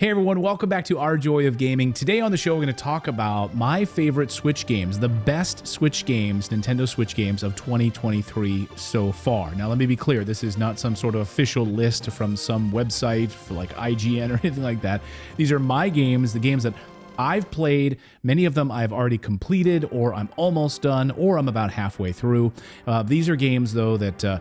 Hey everyone, welcome back to Our Joy of Gaming. Today on the show, we're going to talk about my favorite Switch games, the best Switch games, Nintendo Switch games of 2023 so far. Now, let me be clear, this is not some sort of official list from some website for like IGN or anything like that. These are my games, the games that I've played. Many of them I've already completed, or I'm almost done, or I'm about halfway through. These are games, though, that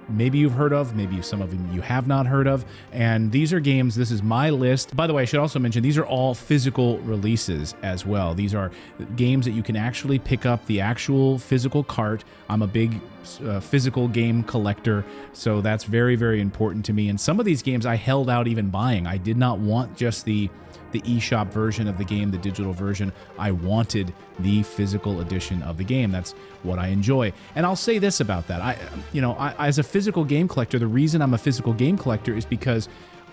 maybe you've heard of, maybe some of them you have not heard of, and these are games, this is my list. By the way, I should also mention, these are all physical releases as well. These are games that you can actually pick up the actual physical cart. I'm a big physical game collector, so that's very, very important to me. And some of these games I held out even buying. I did not want just the eShop version of the game, the digital version. I wanted the physical edition of the game. That's what I enjoy. And I'll say this about that. I as a physical game collector, the reason I'm a physical game collector is because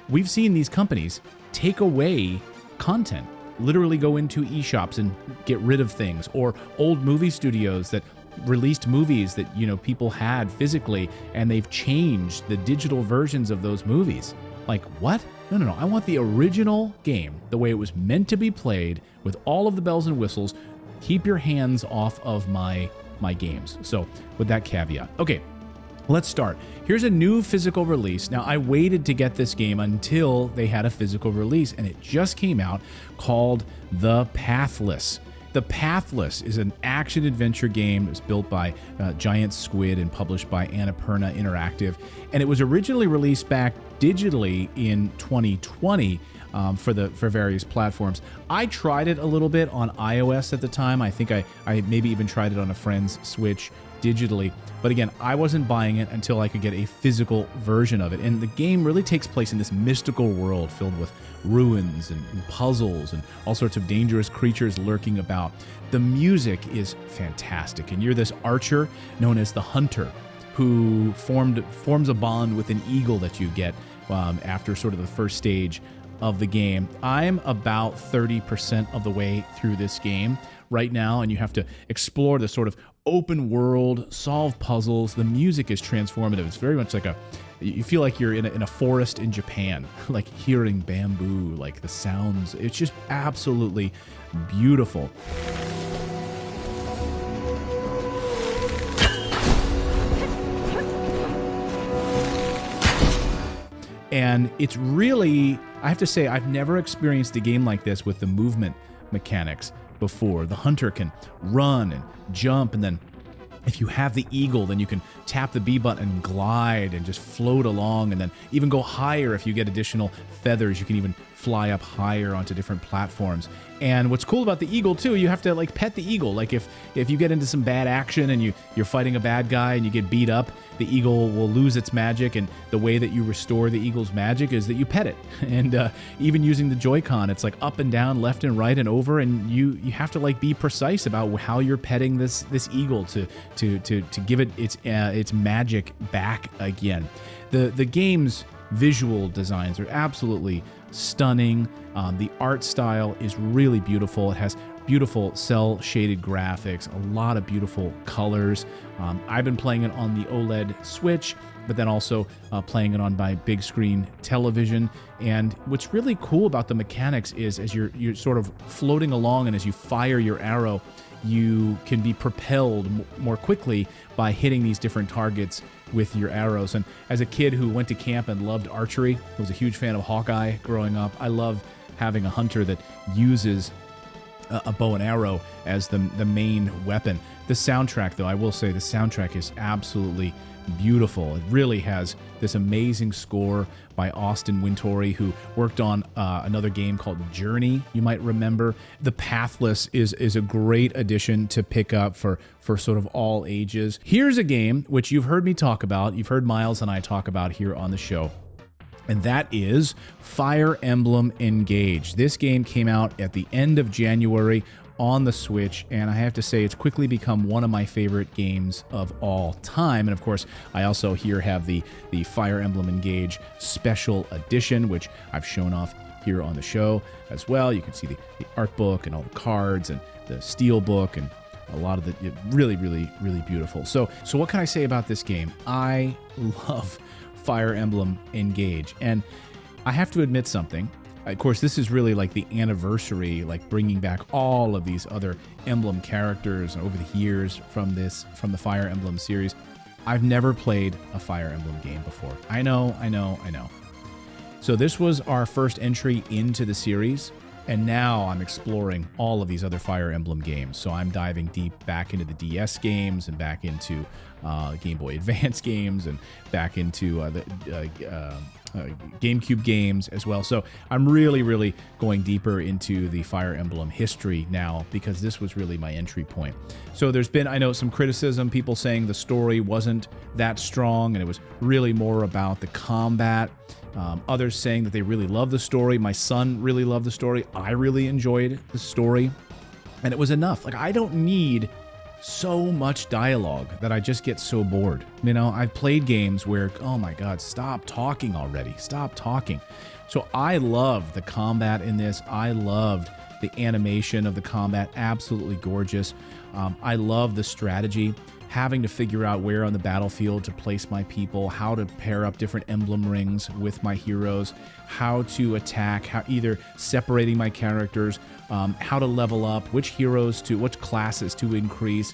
we've seen these companies take away content, literally go into eShops and get rid of things, or old movie studios that released movies that, people had physically, and they've changed the digital versions of those movies. Like, what? No. I want the original game, the way it was meant to be played, with all of the bells and whistles. Keep your hands off of my games. So, with that caveat. Okay, let's start. Here's a new physical release. Now, I waited to get this game until they had a physical release, and it just came out, called The Pathless. The Pathless is an action-adventure game. It was built by Giant Squid and published by Annapurna Interactive. And it was originally released back digitally in 2020 for various platforms. I tried it a little bit on iOS at the time. I think I maybe even tried it on a friend's Switch digitally. But again, I wasn't buying it until I could get a physical version of it. And the game really takes place in this mystical world filled with ruins and puzzles and all sorts of dangerous creatures lurking about. The music is fantastic, and you're this archer known as the Hunter, who forms a bond with an eagle that you get after sort of the first stage of the game. I'm about 30% of the way through this game right now, and you have to explore the sort of open world, solve puzzles. The music is transformative. It's very much like you feel like you're in a forest in Japan, like hearing bamboo, like the sounds. It's just absolutely beautiful. And it's really, I have to say, I've never experienced a game like this with the movement mechanics before. The Hunter can run and jump, and then if you have the eagle, then you can tap the B button and glide and just float along, and then even go higher if you get additional feathers. You can even fly up higher onto different platforms. And what's cool about the eagle too, you have to like pet the eagle. Like if you get into some bad action and you're fighting a bad guy and you get beat up, the eagle will lose its magic, and the way that you restore the eagle's magic is that you pet it. And even using the Joy-Con, it's like up and down, left and right and over, and you have to like be precise about how you're petting this eagle to give it its magic back again. The game's visual designs are absolutely stunning. The art style is really beautiful. It has beautiful cel-shaded graphics, a lot of beautiful colors. I've been playing it on the OLED Switch, but then also playing it on my big screen television. And what's really cool about the mechanics is as you're sort of floating along, and as you fire your arrow, you can be propelled more quickly by hitting these different targets with your arrows. And as a kid who went to camp and loved archery, was a huge fan of Hawkeye growing up, I love having a hunter that uses a bow and arrow as the main weapon. The soundtrack, though, I will say the soundtrack is absolutely beautiful. It really has this amazing score by Austin Wintory, who worked on another game called Journey, you might remember. The Pathless is a great addition to pick up for sort of all ages. Here's a game which you've heard me talk about, you've heard Miles and I talk about here on the show, and that is Fire Emblem Engage. This game came out at the end of January on the Switch, and I have to say it's quickly become one of my favorite games of all time. And of course, I also here have the Fire Emblem Engage Special Edition, which I've shown off here on the show as well. You can see the art book and all the cards and the steel book and a lot of the really, really, really beautiful. So what can I say about this game? I love Fire Emblem Engage, and I have to admit something. Of course, this is really like the anniversary, like bringing back all of these other Emblem characters over the years from the Fire Emblem series. I've never played a Fire Emblem game before. I know. So this was our first entry into the series, and now I'm exploring all of these other Fire Emblem games. So I'm diving deep back into the DS games and back into Game Boy Advance games and back into the GameCube games as well. So I'm really going deeper into the Fire Emblem history now, because this was really my entry point. So there's been, I know, some criticism, people saying the story wasn't that strong and it was really more about the combat. Others saying that they really love the story. My son really loved the story. I really enjoyed the story, and it was enough. Like, I don't need so much dialogue that I just get so bored. You know, I've played games where, oh my God, stop talking already. Stop talking. So I loved the combat in this. I loved the animation of the combat. Absolutely gorgeous. I love the strategy, having to figure out where on the battlefield to place my people, how to pair up different emblem rings with my heroes, how to attack, how either separating my characters, how to level up, which classes to increase.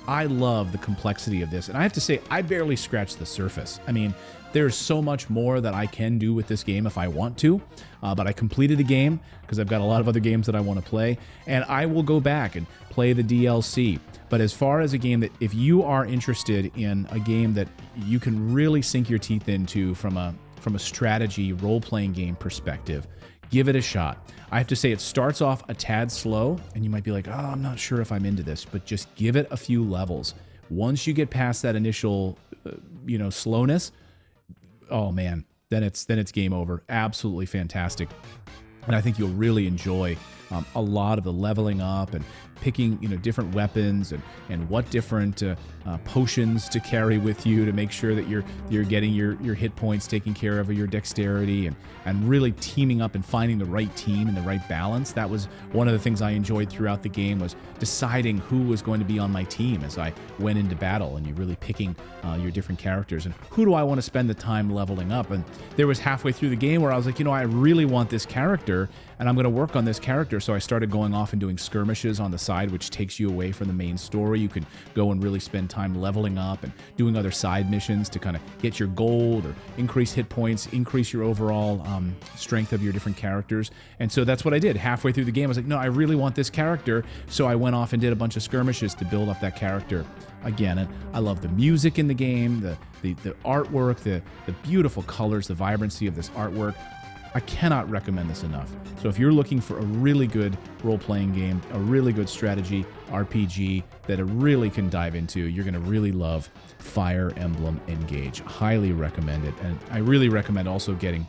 I love the complexity of this. And I have to say, I barely scratched the surface. I mean, there's so much more that I can do with this game if I want to, but I completed the game because I've got a lot of other games that I want to play, and I will go back and play the DLC. But as far as a game that, if you are interested in a game that you can really sink your teeth into from a strategy role-playing game perspective, give it a shot. I have to say, it starts off a tad slow, and you might be like, oh, I'm not sure if I'm into this, but just give it a few levels. Once you get past that initial, slowness, oh man, then it's game over. Absolutely fantastic. And I think you'll really enjoy a lot of the leveling up and picking, different weapons and what different potions to carry with you to make sure that you're getting your hit points taken care of, or your dexterity, and really teaming up and finding the right team and the right balance. That was one of the things I enjoyed throughout the game, was deciding who was going to be on my team as I went into battle, and you're really picking your different characters and who do I want to spend the time leveling up. And there was halfway through the game where I was like, I really want this character, and I'm going to work on this character. So I started going off and doing skirmishes on the side, which takes you away from the main story. You can go and really spend time leveling up and doing other side missions to kind of get your gold or increase hit points, increase your overall strength of your different characters. And so that's what I did. Halfway through the game, I was like, no, I really want this character. So I went off and did a bunch of skirmishes to build up that character again. And I love the music in the game, the artwork, the beautiful colors, the vibrancy of this artwork. I cannot recommend this enough. So if you're looking for a really good role-playing game, a really good strategy RPG that it really can dive into, you're going to really love Fire Emblem Engage. Highly recommend it. And I really recommend also getting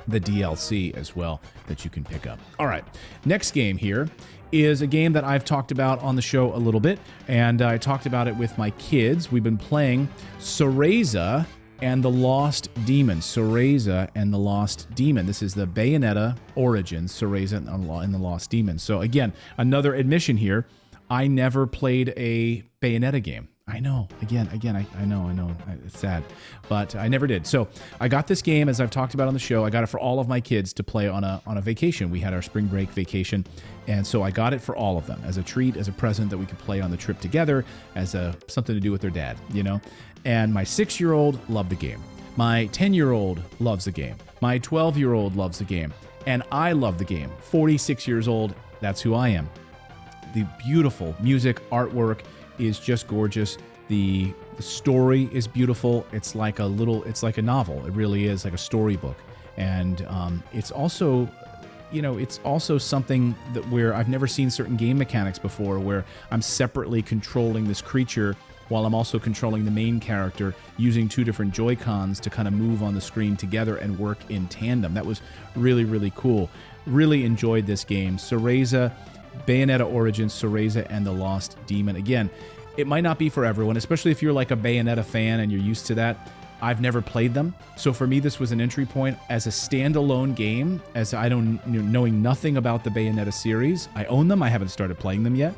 the DLC as well that you can pick up. All right, next game here is a game that I've talked about on the show a little bit, and I talked about it with my kids. We've been playing Cereza and the Lost Demon. Cereza and the Lost Demon. This is the Bayonetta Origins, Cereza and the Lost Demon. So again, another admission here. I never played a Bayonetta game. I know, again, I know, it's sad, but I never did. So I got this game, as I've talked about on the show. I got it for all of my kids to play on a vacation. We had our spring break vacation, and so I got it for all of them as a treat, as a present that we could play on the trip together, as something to do with their dad, And my 6-year-old loved the game. My 10-year-old loves the game. My 12-year-old loves the game. And I love the game. 46 years old, that's who I am. The beautiful music, artwork is just gorgeous. The story is beautiful. It's like a novel. It really is like a storybook. And it's also, it's also something that where I've never seen certain game mechanics before, where I'm separately controlling this creature while I'm also controlling the main character using 2 different Joy-Cons to kind of move on the screen together and work in tandem. That was really, really cool. Really enjoyed this game. Cereza, Bayonetta Origins, Cereza and the Lost Demon. Again, it might not be for everyone, especially if you're like a Bayonetta fan and you're used to that. I've never played them, so for me this was an entry point as a standalone game, as I don't knowing nothing about the Bayonetta series. I own them, I haven't started playing them yet.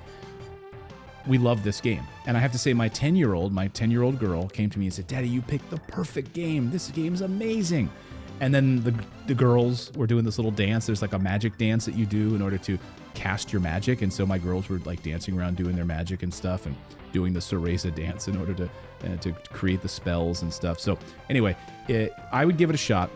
we love this game. And I have to say, my 10-year-old girl came to me and said, Daddy, you picked the perfect game. This game's amazing. And then the girls were doing this little dance. There's like a magic dance that you do in order to cast your magic. And so my girls were like dancing around doing their magic and stuff and doing the Cereza dance in order to create the spells and stuff. So anyway, I would give it a shot.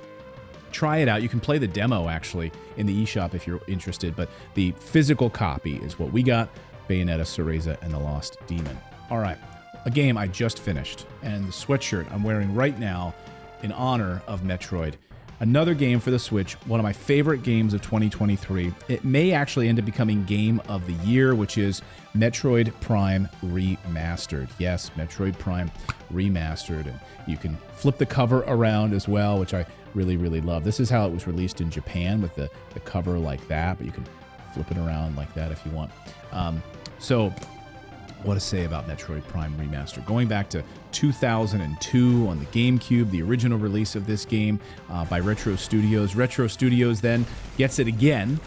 Try it out. You can play the demo actually in the eShop if you're interested, but the physical copy is what we got. Bayonetta, Cereza, and the Lost Demon. All right, a game I just finished, and the sweatshirt I'm wearing right now in honor of Metroid. Another game for the Switch, one of my favorite games of 2023. It may actually end up becoming Game of the Year, which is Metroid Prime Remastered. Yes, Metroid Prime Remastered. And you can flip the cover around as well, which I really, really love. This is how it was released in Japan with the cover like that, but you can flip it around like that if you want. So what to say about Metroid Prime Remastered? Going back to 2002 on the GameCube, the original release of this game by Retro Studios. Retro Studios then gets it again.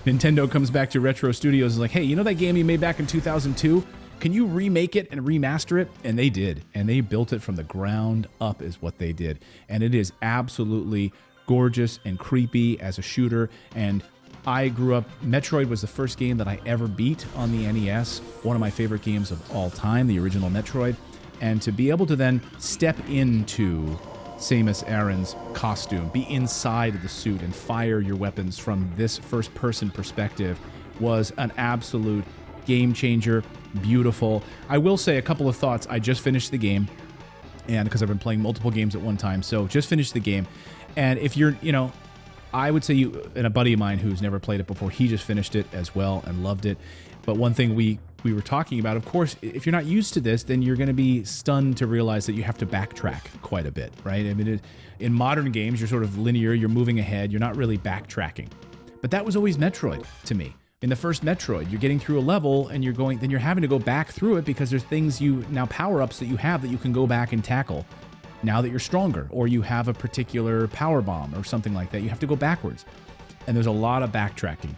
Nintendo comes back to Retro Studios and is like, hey, you know that game you made back in 2002? Can you remake it and remaster it? And they did. And they built it from the ground up is what they did. And it is absolutely gorgeous and creepy as a shooter. And I grew up, Metroid was the first game that I ever beat on the NES, one of my favorite games of all time, the original Metroid. And to be able to then step into Samus Aran's costume, be inside of the suit and fire your weapons from this first-person perspective was an absolute game changer, beautiful. I will say a couple of thoughts. I just finished the game, and because I've been playing multiple games at one time, so just finished the game. And if you're, I would say you, and a buddy of mine who's never played it before, he just finished it as well and loved it. But one thing we were talking about, of course, if you're not used to this, then you're going to be stunned to realize that you have to backtrack quite a bit, right? I mean, in modern games, you're sort of linear, you're moving ahead, you're not really backtracking. But that was always Metroid to me. In the first Metroid, you're getting through a level and then you're having to go back through it because there's things power-ups that you have that you can go back and tackle now that you're stronger, or you have a particular power bomb or something like that. You have to go backwards. And there's a lot of backtracking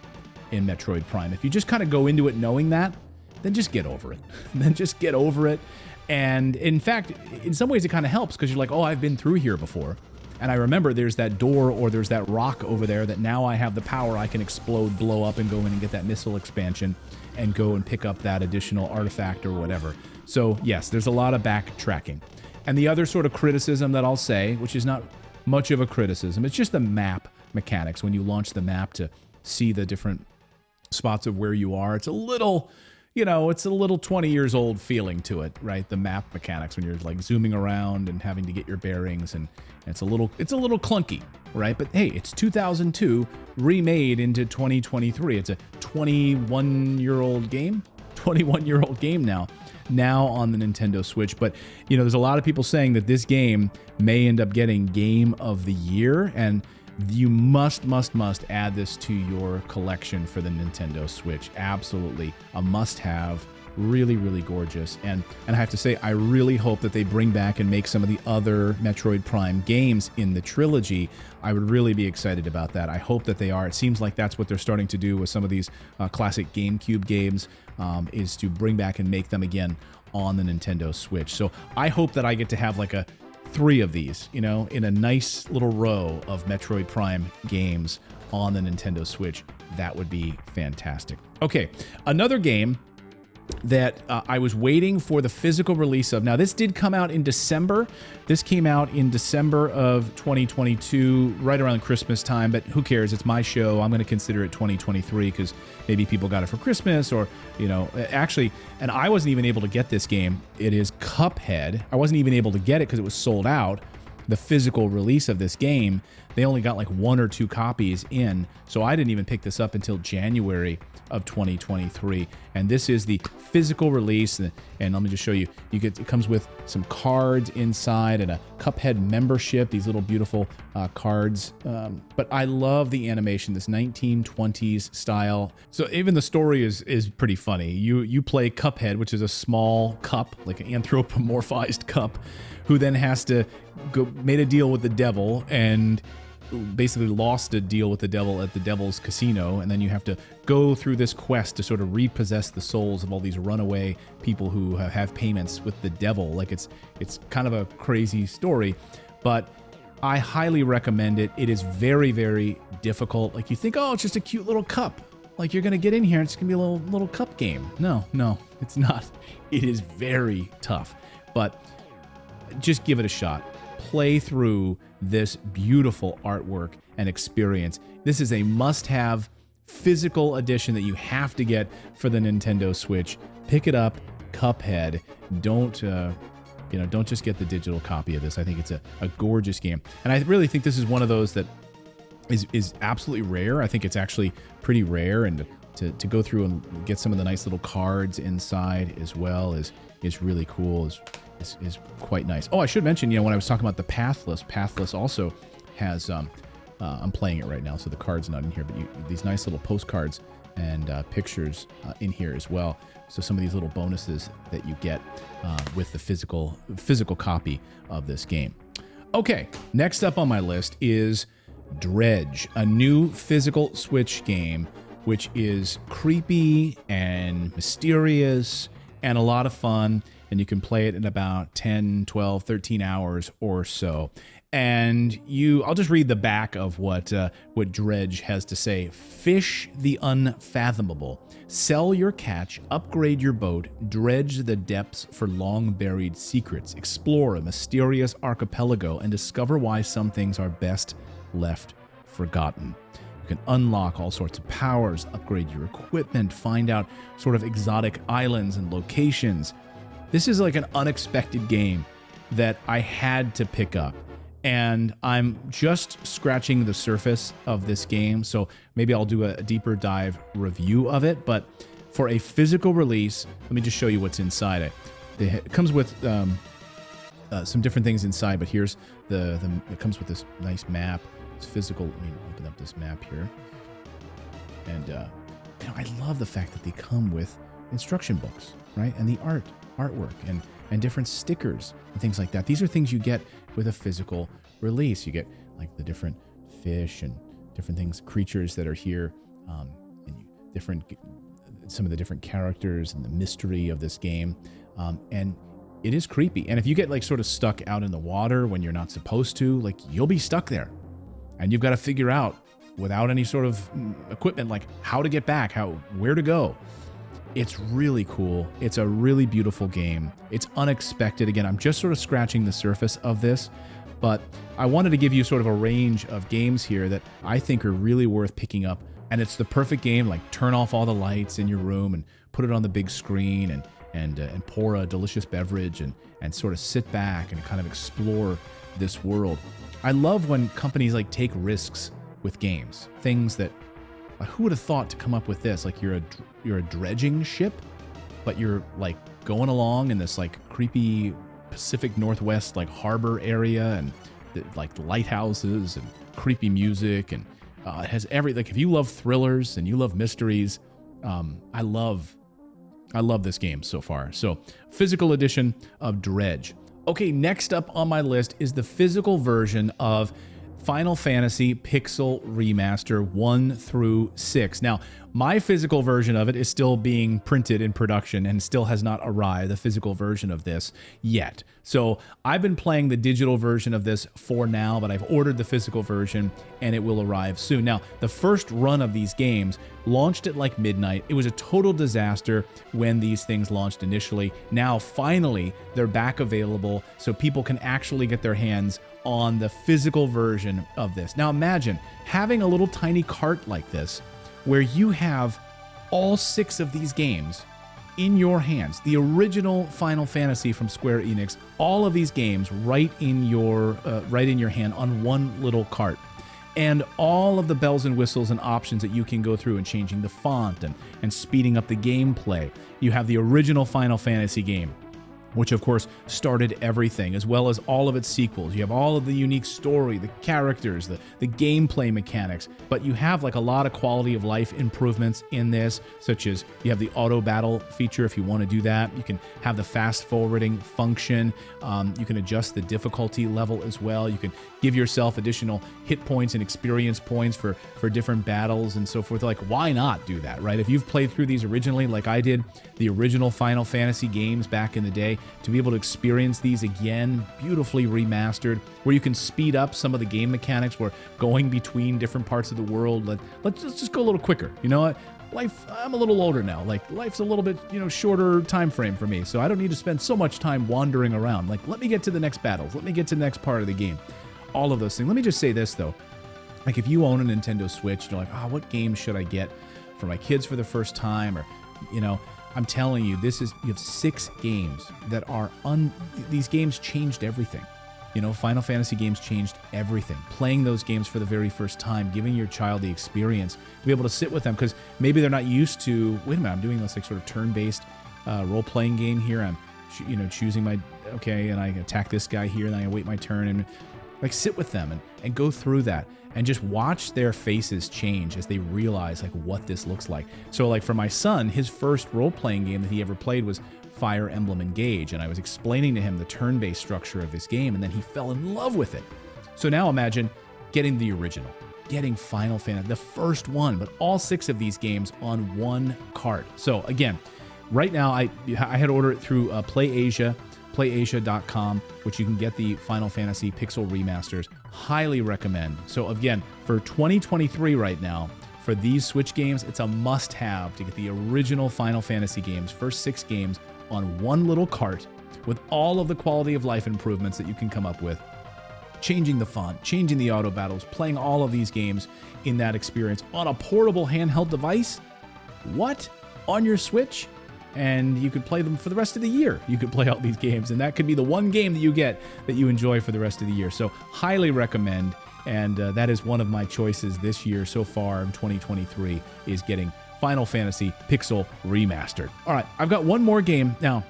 in Metroid Prime. If you just kind of go into it knowing that, then just get over it. And in fact, in some ways it kind of helps because you're like, oh, I've been through here before. And I remember there's that door or there's that rock over there that now I have the power, I can explode, blow up, and go in and get that missile expansion and go and pick up that additional artifact or whatever. So yes, there's a lot of backtracking. And the other sort of criticism that I'll say, which is not much of a criticism, it's just the map mechanics. When you launch the map to see the different spots of where you are, it's a little, it's a little 20 years old feeling to it, right? The map mechanics when you're like zooming around and having to get your bearings, and it's a little clunky, right? But hey, it's 2002 remade into 2023. It's a 21-year-old game now on the Nintendo Switch. But there's a lot of people saying that this game may end up getting Game of the Year, and you must add this to your collection for the Nintendo Switch. Absolutely a must-have. Really, really gorgeous. And I have to say, I really hope that they bring back and make some of the other Metroid Prime games in the trilogy. I would really be excited about that. I hope that they are. It seems like that's what they're starting to do with some of these classic GameCube games, is to bring back and make them again on the Nintendo Switch. So I hope that I get to have like 3 of these, in a nice little row of Metroid Prime games on the Nintendo Switch. That would be fantastic. Okay, another game that I was waiting for the physical release of. Now, this did come out in December. This came out in December of 2022, right around Christmas time, but who cares? It's my show. I'm going to consider it 2023 because maybe people got it for Christmas or, actually, and I wasn't even able to get this game. It is Cuphead. I wasn't even able to get it because it was sold out. The physical release of this game, they only got like 1 or 2 copies in, so I didn't even pick this up until January of 2023. And this is the physical release, and let me just show you. It comes with some cards inside and a Cuphead membership. These little beautiful cards. But I love the animation, this 1920s style. So even the story is pretty funny. You play Cuphead, which is a small cup, like an anthropomorphized cup, who then has to made a deal with the devil, and basically lost a deal with the devil at the devil's casino, and then you have to go through this quest to sort of repossess the souls of all these runaway people who have payments with the devil. Like it's kind of a crazy story, but I highly recommend it. It is very, very difficult. Like you think, oh, it's just a cute little cup. Like you're gonna get in here, it's gonna be a little cup game. No, it's not. It is very tough, but just give it a shot. Play through this beautiful artwork and experience. This is a must-have physical edition that you have to get for the Nintendo Switch. Pick it up, Cuphead. Don't just get the digital copy of this. I think it's a gorgeous game, and I really think this is one of those that is absolutely rare. I think it's actually pretty rare, and to go through and get some of the nice little cards inside as well is really cool. Is quite nice. Oh, I should mention, when I was talking about the Pathless also has, I'm playing it right now, so the card's not in here, but these nice little postcards and pictures in here as well. So some of these little bonuses that you get with the physical copy of this game. Okay, next up on my list is Dredge, a new physical Switch game, which is creepy and mysterious and a lot of fun. And you can play it in about 10, 12, 13 hours or so. And I'll just read the back of what Dredge has to say. Fish the unfathomable. Sell your catch, upgrade your boat, dredge the depths for long-buried secrets, explore a mysterious archipelago, and discover why some things are best left forgotten. You can unlock all sorts of powers, upgrade your equipment, find out sort of exotic islands and locations. This is like an unexpected game that I had to pick up, and I'm just scratching the surface of this game, so maybe I'll do a deeper dive review of it. But for a physical release, let me just show you what's inside it. It comes with some different things inside, but here's it comes with this nice map. It's physical. Let me open up this map here, and I love the fact that they come with instruction books, right, and the artwork and different stickers and things like that. These are things you get with a physical release. You get like the different fish and different things, creatures that are here, and some of the different characters and the mystery of this game. And it is creepy. And if you get like sort of stuck out in the water when you're not supposed to, like you'll be stuck there, and you've got to figure out without any sort of equipment, like how to get back, where to go. It's really cool. It's a really beautiful game. It's unexpected. Again, I'm just sort of scratching the surface of this, but I wanted to give you sort of a range of games here that I think are really worth picking up. And it's the perfect game, like turn off all the lights in your room and put it on the big screen and pour a delicious beverage and sort of sit back and kind of explore this world. I love when companies like take risks with games, things that who would have thought to come up with this? Like you're a dredging ship, but you're like going along in this like creepy Pacific Northwest like harbor area, and like lighthouses and creepy music, and it has like if you love thrillers and you love mysteries, I love this game so far. So physical edition of Dredge. Okay, next up on my list is the physical version of Final Fantasy Pixel Remaster 1 through 6. Now, my physical version of it is still being printed in production and still has not arrived, the physical version of this, yet. So I've been playing the digital version of this for now, but I've ordered the physical version and it will arrive soon. Now, the first run of these games launched at like midnight. It was a total disaster when these things launched initially. Now, finally, they're back available so people can actually get their hands on the physical version of this. Now imagine having a little tiny cart like this where you have all 6 of these games in your hands. The original Final Fantasy from Square Enix, all of these games right in your hand on one little cart. And all of the bells and whistles and options that you can go through and changing the font and speeding up the gameplay. You have the original Final Fantasy game which of course started everything, as well as all of its sequels. You have all of the unique story, the characters, the gameplay mechanics, but you have like a lot of quality of life improvements in this, such as you have the auto battle feature if you want to do that. You can have the fast forwarding function. You can adjust the difficulty level as well. You can give yourself additional hit points and experience points for different battles and so forth. Like, why not do that, right? If you've played through these originally, like I did, the original Final Fantasy games back in the day, to be able to experience these again, beautifully remastered, where you can speed up some of the game mechanics, where going between different parts of the world, let's just go a little quicker. You know what? Life, I'm a little older now. Like, life's a little bit, shorter time frame for me, so I don't need to spend so much time wandering around. Like, let me get to the next battles. Let me get to the next part of the game. All of those things. Let me just say this, though. Like, if you own a Nintendo Switch, you're like, what game should I get for my kids for the first time? Or, I'm telling you, you have 6 games that are these games changed everything. Final Fantasy games changed everything. Playing those games for the very first time, giving your child the experience to be able to sit with them, because maybe they're not used to, wait a minute, I'm doing this like sort of turn-based role-playing game here. I'm, choosing my, and I attack this guy here, and then I wait my turn, and like sit with them and go through that and just watch their faces change as they realize like what this looks like. So like for my son, his first role-playing game that he ever played was Fire Emblem Engage, and I was explaining to him the turn-based structure of this game, and then he fell in love with it. So now imagine getting the original, getting Final Fantasy, the first one, but all 6 of these games on one cart. So again, right now I had to order it through PlayAsia.com, which you can get the Final Fantasy Pixel remasters. Highly recommend. So again, for 2023 right now, for these Switch games, it's a must-have to get the original Final Fantasy games, first 6 games, on one little cart with all of the quality of life improvements that you can come up with. Changing the font, changing the auto battles, playing all of these games in that experience on a portable handheld device. What? On your Switch? And you could play them for the rest of the year. You could play all these games, and that could be the one game that you get that you enjoy for the rest of the year. So highly recommend, and that is one of my choices this year so far in 2023, is getting Final Fantasy Pixel Remastered. All right, I've got one more game. Now,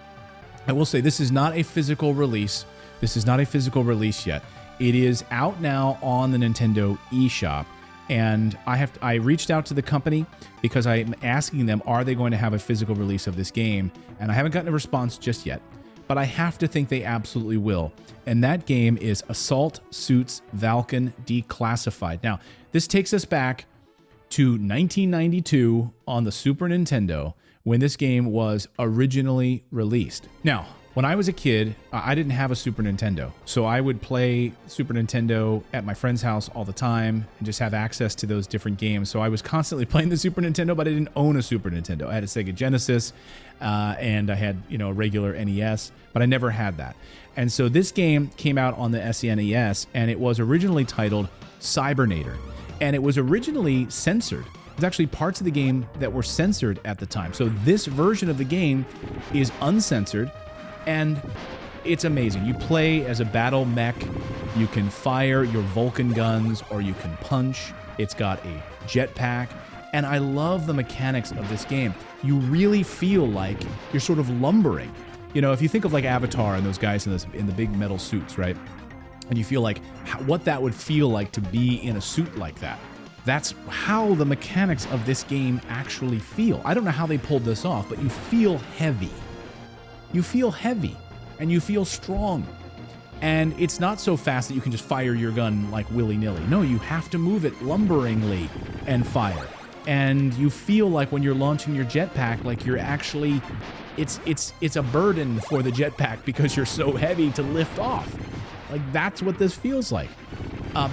I will say this is not a physical release. This is not a physical release yet. It is out now on the Nintendo eShop. And I reached out to the company because I'm asking them, are they going to have a physical release of this game? And I haven't gotten a response just yet, but I have to think they absolutely will. And that game is Assault Suits Valken Declassified. Now, this takes us back to 1992 on the Super Nintendo when this game was originally released. Now, when I was a kid, I didn't have a Super Nintendo, so I would play Super Nintendo at my friend's house all the time and just have access to those different games. So I was constantly playing the Super Nintendo, but I didn't own a Super Nintendo. I had a Sega Genesis, and I had a regular NES, but I never had that. And so this game came out on the SNES, and it was originally titled Cybernator, and it was originally censored. There's actually parts of the game that were censored at the time. So this version of the game is uncensored. And it's amazing. You play as a battle mech. You can fire your Vulcan guns, or you can punch. It's got a jetpack. And I love the mechanics of this game. You really feel like you're sort of lumbering. If you think of like Avatar and those guys in the big metal suits, right? And you feel like what that would feel like to be in a suit like that. That's how the mechanics of this game actually feel. I don't know how they pulled this off, but you feel heavy. You feel heavy, and you feel strong. And it's not so fast that you can just fire your gun like willy-nilly. No, you have to move it lumberingly and fire. And you feel like when you're launching your jetpack, like you're actually, it's a burden for the jetpack because you're so heavy to lift off. Like, that's what this feels like.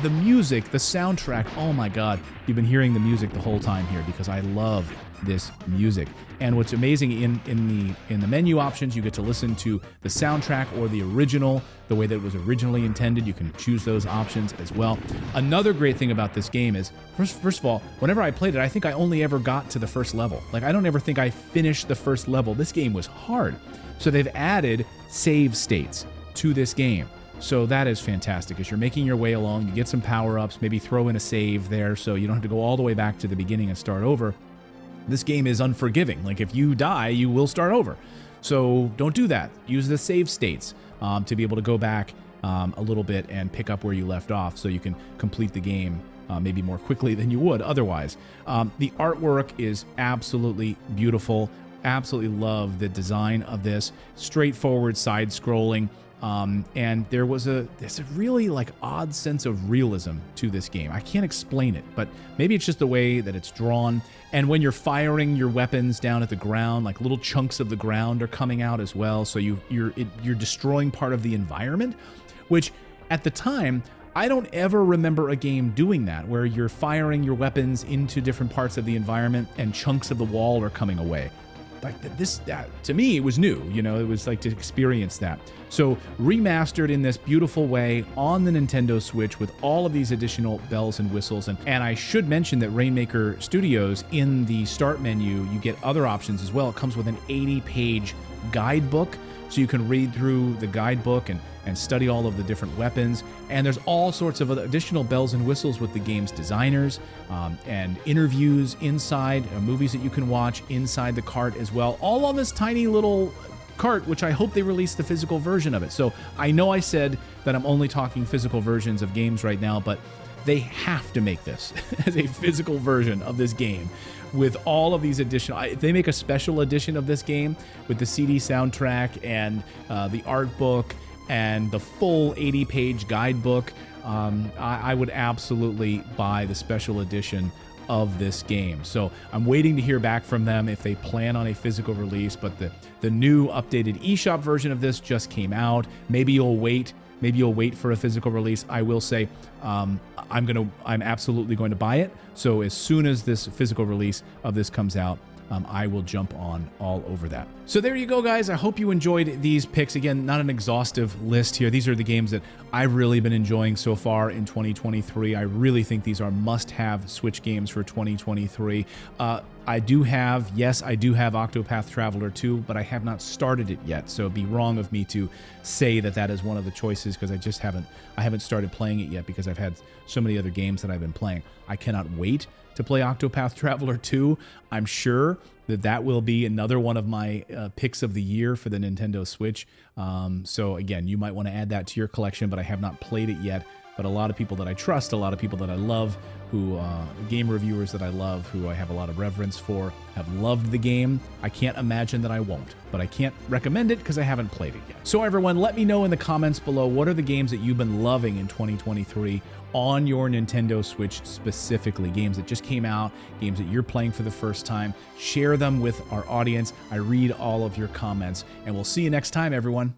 The music, the soundtrack, oh my God. You've been hearing the music the whole time here because I love this music. And what's amazing in the menu options, you get to listen to the soundtrack or the original, the way that it was originally intended. You can choose those options as well. Another great thing about this game is, first of all, whenever I played it, I think I only ever got to the first level. Like, I don't ever think I finished the first level. This game was hard. So they've added save states to this game. So that is fantastic. As you're making your way along, you get some power-ups, maybe throw in a save there so you don't have to go all the way back to the beginning and start over. This game is unforgiving. Like, if you die, you will start over. So don't do that. Use the save states to be able to go back a little bit and pick up where you left off so you can complete the game maybe more quickly than you would otherwise. The artwork is absolutely beautiful. Absolutely love the design of this. Straightforward side-scrolling. And there's a really like odd sense of realism to this game. I can't explain it, but maybe it's just the way that it's drawn. And when you're firing your weapons down at the ground, like little chunks of the ground are coming out as well. So you're destroying part of the environment, which at the time, I don't ever remember a game doing that, where you're firing your weapons into different parts of the environment and chunks of the wall are coming away. Like that to me, it was new, you know, it was like to experience that. So remastered in this beautiful way on the Nintendo Switch with all of these additional bells and whistles. And I should mention that Rainmaker Studios, in the start menu, you get other options as well. It comes with an 80-page guidebook, so you can read through the guidebook and study all of the different weapons. And there's all sorts of additional bells and whistles with the game's designers, and interviews inside, movies that you can watch inside the cart as well. All on this tiny little cart, which I hope they release the physical version of it. So I know I said that I'm only talking physical versions of games right now, but they have to make this as a physical version of this game with all of these additional. If they make a special edition of this game with the CD soundtrack and the art book and the full 80-page guidebook, I would absolutely buy the special edition of this game. So I'm waiting to hear back from them if they plan on a physical release, but the new updated eShop version of this just came out. Maybe you'll wait for a physical release. I will say I'm absolutely going to buy it. So as soon as this physical release of this comes out, I will jump on all over that. So there you go, guys. I hope you enjoyed these picks. Again, not an exhaustive list here. These are the games that I've really been enjoying so far in 2023. I really think these are must-have Switch games for 2023. I do have Octopath Traveler 2, but I have not started it yet. So it'd be wrong of me to say that that is one of the choices, because I haven't started playing it yet because I've had so many other games that I've been playing. I cannot wait to play Octopath Traveler 2. I'm sure that will be another one of my picks of the year for the Nintendo Switch. So again, you might want to add that to your collection, but I have not played it yet. But a lot of people that I trust, a lot of people that I love, game reviewers that I love, who I have a lot of reverence for, have loved the game. I can't imagine that I won't, but I can't recommend it because I haven't played it yet. So everyone, let me know in the comments below, what are the games that you've been loving in 2023 on your Nintendo Switch specifically? Games that just came out, games that you're playing for the first time. Share them with our audience. I read all of your comments, and we'll see you next time, everyone.